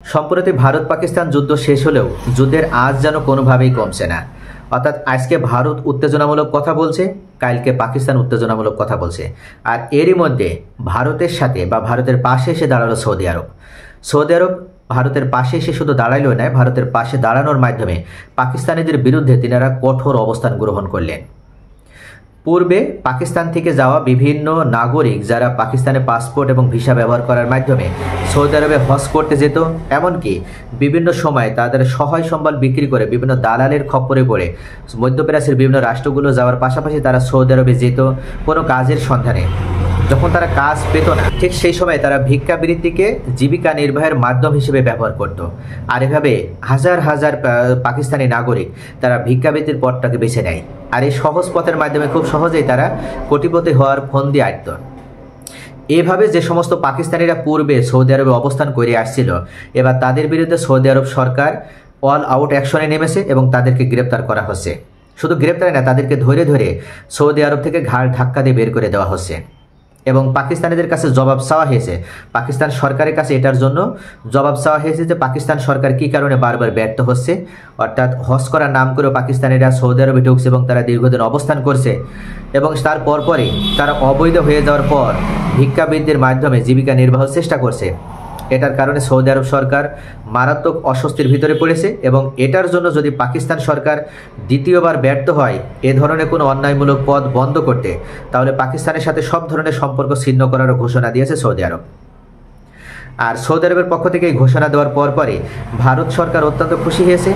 সম্প্রতি ভারত পাকিস্তান যুদ্ধ শেষ হলেও যুদ্ধের আঁচ যেন কোনোভাবেই কমছে না। অর্থাৎ আজকে ভারত উত্তেজনামূলক কথা বলছে, কালকে পাকিস্তান উত্তেজনামূলক কথা বলছে। আর এরই মধ্যে ভারতের সাথে বা ভারতের পাশে এসে দাঁড়ালো সৌদি আরব। সৌদি আরব ভারতের পাশে এসে শুধু দাঁড়াইল নয়, ভারতের পাশে দাঁড়ানোর মাধ্যমে পাকিস্তানিদের বিরুদ্ধে তিনারা কঠোর অবস্থান গ্রহণ করলেন। পূর্বে পাকিস্তান থেকে যাওয়া বিভিন্ন নাগরিক যারা পাকিস্তানে পাসপোর্ট এবং ভিসা ব্যবহার করার মাধ্যমে সৌদি আরবে হজ করতে যেত, এমনকি বিভিন্ন সময় তাদের সহায় সম্বল বিক্রি করে বিভিন্ন দালালের খপ্পরে পড়ে মধ্যপ্রাচ্যের বিভিন্ন রাষ্ট্রগুলো যাওয়ার পাশাপাশি তারা সৌদি আরবে যেত কোনো কাজের সন্ধানে। যখন তারা কাজ পেত না, ঠিক সেই সময় তারা ভিক্ষাবৃত্তিকে জীবিকা নির্বাহের মাধ্যম হিসেবে ব্যবহার করত। আর এভাবে হাজার হাজার পাকিস্তানি নাগরিক তারা ভিক্ষাবৃত্তির পথটাকে বেছে নেয়। আর এই সহজ পথের মাধ্যমে খুব সহজেই তারা কোটিপতি হওয়ার ফন্দি আঁটত। এভাবে যে সমস্ত পাকিস্তানিরা পূর্বে সৌদি আরবে অবস্থান করে আসছিল, এবার তাদের বিরুদ্ধে সৌদি আরব সরকার অল আউট অ্যাকশনে নেমেছে এবং তাদেরকে গ্রেপ্তার করা হচ্ছে। শুধু গ্রেপ্তার না, তাদেরকে ধরে ধরে সৌদি আরব থেকে ঘাড় ধাক্কা দিয়ে বের করে দেওয়া হচ্ছে এবং পাকিস্তানিদের কাছে জবাব চাওয়া হয়েছে। পাকিস্তান সরকারের কাছে এটার জন্য জবাব চাওয়া হয়েছে যে পাকিস্তান সরকার কী কারণে বারবার ব্যর্থ হচ্ছে। অর্থাৎ হজ করার নাম করেও পাকিস্তানিরা সৌদি আরবে ঢুকছে এবং তারা দীর্ঘদিন অবস্থান করছে এবং তার পরপরই তারা অবৈধ হয়ে যাওয়ার পর ভিক্ষাবৃত্তির মাধ্যমে জীবিকা নির্বাহের চেষ্টা করছে। এটার কারণে সৌদি আরব সরকার মারাত্মক অস্বস্তির ভিতরে পড়েছে এবং এটার জন্য যদি পাকিস্তান সরকার দ্বিতীয়বার ব্যর্থ হয় এ ধরনের কোনো অন্যায়মূলক পথ বন্ধ করতে, তাহলে পাকিস্তানের সাথে সব ধরনের সম্পর্ক ছিন্ন করারও ঘোষণা দিয়েছে সৌদি আরব। আর সৌদি আরবের পক্ষ থেকে এই ঘোষণা দেওয়ার পরপরই ভারত সরকার অত্যন্ত খুশি হয়েছে।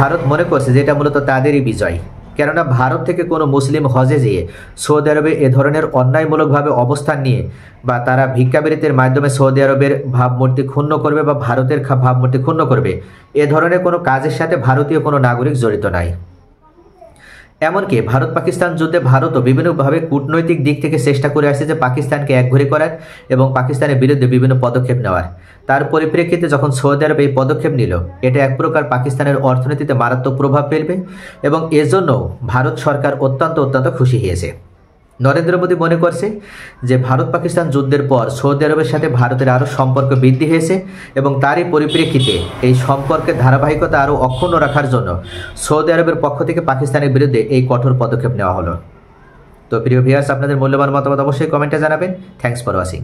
ভারত মনে করছে যে এটা মূলত তাদেরই বিজয়, কেননা ভারত থেকে কোনো মুসলিম হজে যেয়ে সৌদি আরবে এ ধরনের অন্যায়মূলকভাবে অবস্থান নিয়ে বা তারা ভিক্ষাবৃত্তির মাধ্যমে সৌদি আরবের ভাবমূর্তি ক্ষুণ্ণ করবে বা ভারতের ভাবমূর্তি ক্ষুণ্ণ করবে, এ ধরনের কোনো কাজের সাথে ভারতীয় কোনো নাগরিক জড়িত নাই। এমনকি ভারত পাকিস্তান যুদ্ধে ভারতও বিভিন্নভাবে কূটনৈতিক দিক থেকে চেষ্টা করে আসছে যে পাকিস্তানকে একঘরে করার এবং পাকিস্তানের বিরুদ্ধে বিভিন্ন পদক্ষেপ নেওয়ার। তার পরিপ্রেক্ষিতে যখন সৌদি আরব এই পদক্ষেপ নিল, এটা এক প্রকার পাকিস্তানের অর্থনীতিতে মারাত্মক প্রভাব ফেলবে এবং এজন্য ভারত সরকার অত্যন্ত খুশি হয়েছে। নরেন্দ্র মোদী মনে করছে যে ভারত পাকিস্তান যুদ্ধের পর সৌদি আরবের সাথে ভারতের আরও সম্পর্ক বৃদ্ধি হয়েছে এবং তারই পরিপ্রেক্ষিতে এই সম্পর্কের ধারাবাহিকতা আরও অক্ষুণ্ণ রাখার জন্য সৌদি আরবের পক্ষ থেকে পাকিস্তানের বিরুদ্ধে এই কঠোর পদক্ষেপ নেওয়া হলো। তো প্রিয় ভিউয়ার্স, আপনাদের মূল্যবান মতামত অবশ্যই কমেন্টে জানাবেন। Thanks for watching.